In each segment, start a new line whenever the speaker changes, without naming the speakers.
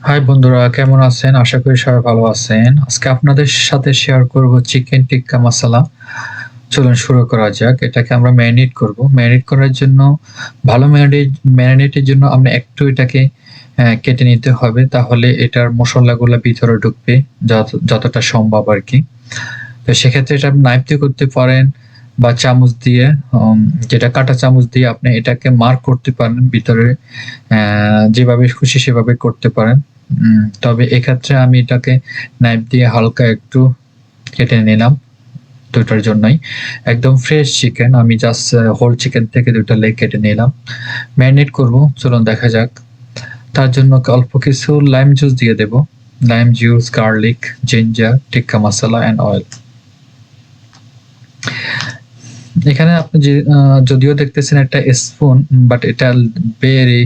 High বন্ধুরা, কেমন আছেন? আশা করি সবাই ভালো আছেন। আজকে আপনাদের সাথে শেয়ার করব চিকেন টিক্কা মাসালা। চলুন শুরু করা যাক। এটাকে আমরা ম্যারিনেট করব। ম্যারিনেট করার জন্য ভালো ম্যারিনেটের জন্য আমরা একটু এটাকে কেটে নিতে হবে। তাহলে এটার মসলাগুলা ভিতরে ঢুকবে যতটা সম্ভব আরকি। তো সেক্ষেত্রে এটা নাইফ দিয়ে করতে পারেন বা চামচ দিয়ে, যেটা কাঁটা চামচ দিয়ে আপনি এটাকে মার্ক করতে পারেন ভিতরে। যেভাবে খুশি সেভাবে করতে পারেন। তবে এক্ষেত্রে আমি এটাকে নাইফ দিয়ে হালকা একটু কেটে নিলাম, দুটোর জন্যই। একদম ফ্রেশ চিকেন, আমি জাস্ট হোল চিকেন থেকে ২ টা লেগ কেটে নিলাম। ম্যারিনেট করব, চলুন দেখা যাক। তার জন্য অল্প কিছু লাইম জুস দিয়ে দেব। লাইম জুস, গার্লিক, জিঞ্জার, টিক্কা মসলা অ্যান্ড অয়েল। এখানে আপনি যদিও দেখতেছেন একটা স্পুন, বাট এটা ভেরি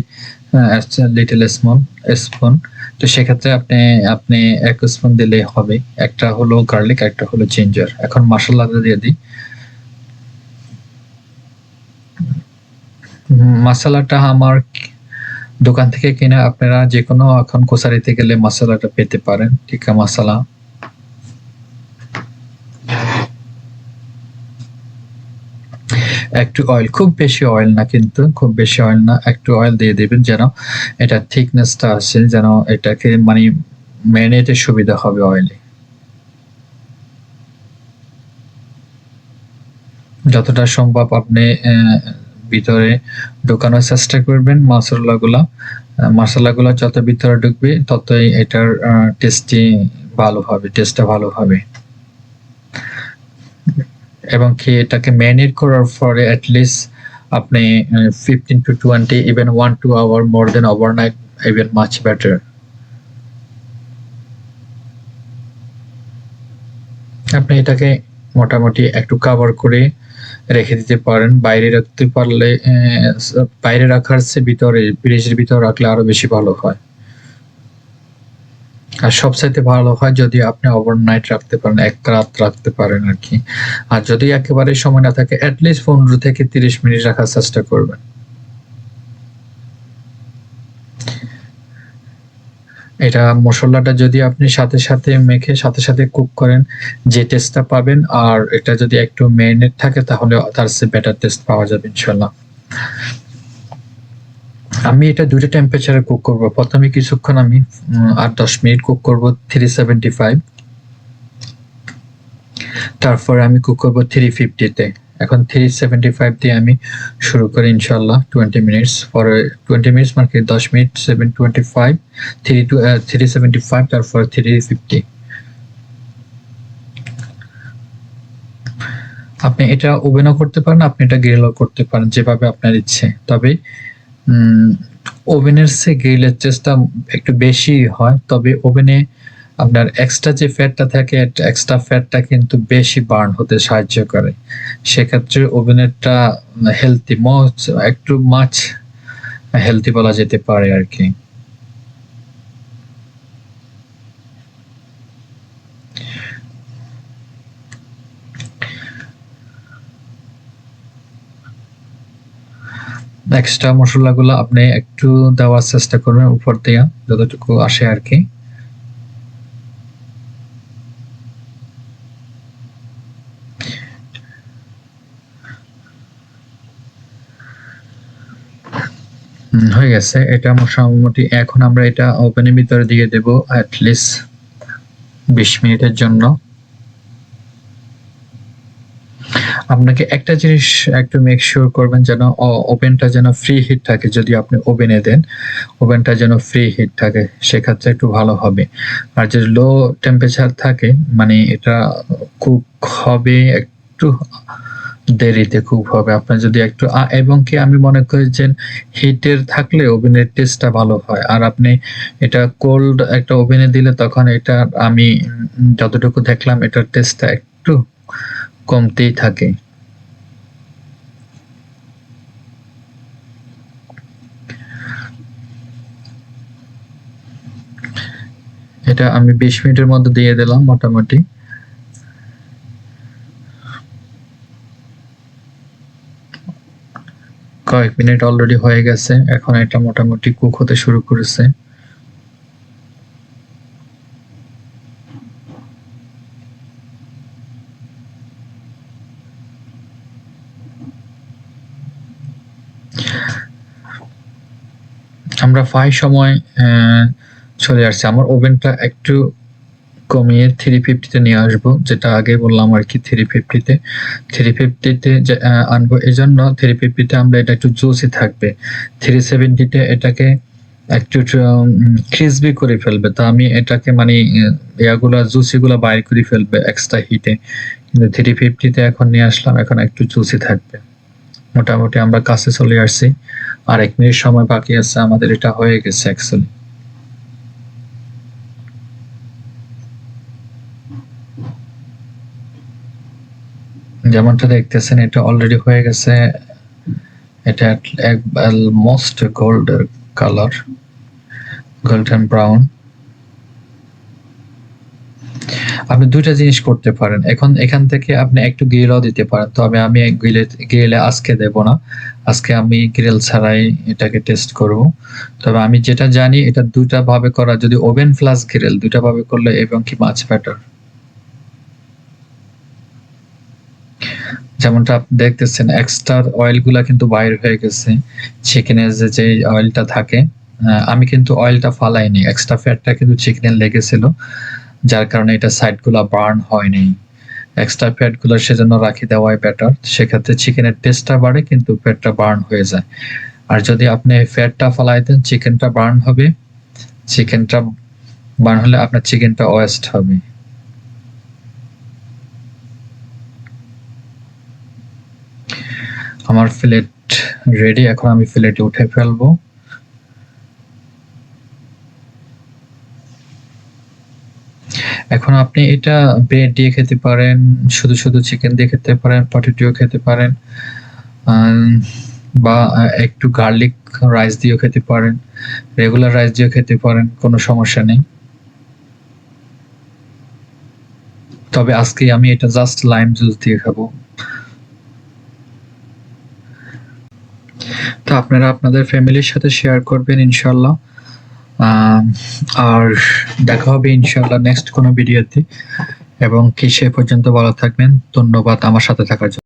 লিটল স্মল স্পুন। তো সেক্ষেত্রে আপনি আপনি ১ স্পুন দিলেই হবে। একটা হলো গার্লিক, একটা হলো জিঞ্জার। এখন মসলাটা দিয়ে দিই। মসলাটা আমার দোকান থেকে কিনা, আপনারা যেকোনো এখন গ্রোসারিতে গেলে মসলাটা পেতে পারেন। টিক্কা মসলা। একটু অয়েল, খুব বেশি অয়েল না কিন্তু, খুব বেশি অয়েল না। একটু অয়েল দিয়ে দিবেন যেন এটার থিকনেসটা আসে, যেন এটাকে মানে ম্যারিনেটের সুবিধা হবে অয়েলে। যতটা সম্ভব আপনি ভিতরে ঢোকানোর চেষ্টা করবেন মসলাগুলা। মসলাগুলা যত ভিতরে ঢুকবে ততই এটার টেস্টটা ভালো হবে। এবং কি এটাকে ম্যারিনেট করার পরে at least আপনি 15 to 20, even 1-2 hour more than overnight, even much better. আপনি এটাকে মোটামুটি একটু কভার করে রেখে দিতে পারেন। বাইরে রাখতে পারলে, বাইরে রাখার চেয়ে ভিতরে, ফ্রিজের ভিতরে রাখলে আরো বেশি ভালো হয়। আর সবচাইতে ভালো হয় যদি আপনি ওভারনাইট রাখতে পারেন, ১ রাত রাখতে পারেন আরকি। আর যদি একেবারেই সময় না থাকে, at least ১৫ থেকে ৩০ মিনিট রাখার চেষ্টা করবেন। এটা মসলাটা যদি আপনি সাথে মেখে সাথে কুক করেন, যে টেস্টটা পাবেন, আর এটা যদি একটু ম্যারিনেট থাকে তাহলে তার চেয়ে বেটার টেস্ট পাওয়া যাবে ইনশাআল্লাহ। আমি এটা ২ টা টেম্পারেচারে কুক করব। ১ম এ কিছুক্ষণ আমি ৮-১০ মিনিট কুক করব 375। তারপরে আমি কুক করব 350 তে। এখন 375 দিয়ে আমি শুরু করি ইনশাআল্লাহ 20 মিনিটস। পরে 20 মিনিটস মানে ১০ মিনিট, 725, 375, তারপর 350। আপনি এটা ওভেনও করতে পারেন, আপনি এটা গ্রিলও করতে পারেন, যেভাবে আপনার ইচ্ছে। তবে উম ওভেনের চেয়ে গ্রিলের টেস্টটা একটু বেশি হয়। তবে ওভেনে আপনার এক্সট্রা যে ফ্যাটটা থাকে, এক্সট্রা ফ্যাটটা কিন্তু বেশি বার্ন হতে সাহায্য করে। সেক্ষেত্রে ওভেনেরটা হেলথি, একটু মাছ হেলথি বলা যেতে পারে আরকি। এক্সট্রা মসলাগুলো আপনি একটু দেওয়ার চেষ্টা করবেন উপর দিয়া, যতটুকু আসে আরকি। হয়ে গেছে। এটা মোটামুটি এখন আমরা এটা ওভেনের ভিতরে দিয়ে দেব at least ২০ মিনিটের জন্য। আপনাকে একটা জিনিস একটু মেক সিউর করবেন যেন ওভেনটা যেন ফ্রি হিট থাকে। যদি আপনি ওভেনে দেন, ওভেনটা যেন ফ্রি হিট থাকে, সেক্ষেত্রে একটু ভালো হবে। আর যদি লো টেম্পারেচার থাকে, মানে এটা কুক হবে একটু দেরিতে কুক হবে। আপনার যদি একটু এবং কি আমি মনে করি যে হিটের থাকলে ওভেনের টেস্টটা ভালো হয়। আর আপনি এটা কোল্ড একটা ওভেনে দিলে তখন এটা, আমি যতটুকু দেখলাম, এটার টেস্টটা একটু কমতেই থাকে। এটা আমি ২০ মিনিটের মধ্যে দিয়ে দিলাম মোটামুটি। কয়েক মিনিট অলরেডি হয়ে গেছে। এখন এটা মোটামুটি কুক হতে শুরু করেছে। আমরা প্রায় সময় চলে আসছি। আমার ওভেনটা একটু কমিয়ে 350 তে নিয়ে আসবো, যেটা আগে বললাম আর কি। 350 তে 350 তে আনবো, এজন্য 350 তে আমরা এটা একটু জুসি থাকবে। 370 তে এটাকে একটু ক্রিসপি করে ফেলবে। তো আমি এটাকে মানে ইয়াগুলা জুসি গুলা বাইর করে ফেলবে এক্সট্রা হিটে। কিন্তু 350 তে এখন নিয়ে আসলাম, এখন একটু জুসি থাকবে। মোটামুটি আমরা কাছে চলে আসছি, আর 1 মিনিট সময় বাকি আছে, আমাদের এটা হয়ে গেছে অ্যাকচুয়ালি। যেমনটা দেখতেছেন এটা অলরেডি হয়ে গেছে। এটা অলমোস্ট গোল্ডের কালার, গোল্ডেন ব্রাউন। আপনি দুইটা জিনিস করতে পারেন। এখন এখান থেকে আপনি একটু গ্রিলও দিতে পারেন, তবে আমি গ্রিলে আজকে দেব না। আজকে আমি গ্রিল ছাড়াই এটাকে টেস্ট করব। তবে আমি যেটা জানি এটা দুইটা ভাবে করা, যদি ওভেন প্লাস গ্রিল দুইটা ভাবে করলে এবং কি মাছ বেটার। যেমনটা আপনি দেখতেছেন এক্সট্রা অয়েলগুলা কিন্তু বাইর হয়ে গেছে। চিকেনের যে অয়েলটা থাকে, আমি কিন্তু অয়েলটা ফালাইনি, এক্সট্রা ফ্যাটটা কিন্তু চিকেনে লেগেছিল, যার কারণে এটা সাইডগুলা বার্ন হয়নি। এক্সট্রা ফ্যাটগুলো সেজন্য রাখি দেওয়াই বেটার। সেক্ষেত্রে চিকেনের টেস্টটা বাড়ে কিন্তু ফ্যাটটা বার্ন হয়ে যায়। আর যদি আপনি ফ্যাটটা ফালাই দেন চিকেনটা বার্ন হবে, চিকেনটা বার্ন হলে আপনার চিকেনটা ওয়েস্ট হবে। আমার প্লেট রেডি, এখন আমি প্লেটে উঠে ফেলবো। এখন আপনি এটা ব্রেড দিয়ে খেতে পারেন, শুধু চিকেন দিয়ে খেতে পারেন, পটেটো খেতে পারেন, বা একটু গার্লিক রাইস দিয়েও খেতে পারেন, রেগুলার রাইস দিয়েও খেতে পারেন, কোনো সমস্যা নেই। তবে আজকে আমি এটা জাস্ট লাইম জুস দিয়ে খাবো। তো আপনারা আপনাদের ফ্যামিলির সাথে শেয়ার করবেন ইনশাল্লাহ। আর দেখা হবে ইনশাল্লাহ নেক্সট কোনো ভিডিওতে, এবং কি সে পর্যন্ত ভালো থাকবেন। ধন্যবাদ আমার সাথে থাকার জন্য।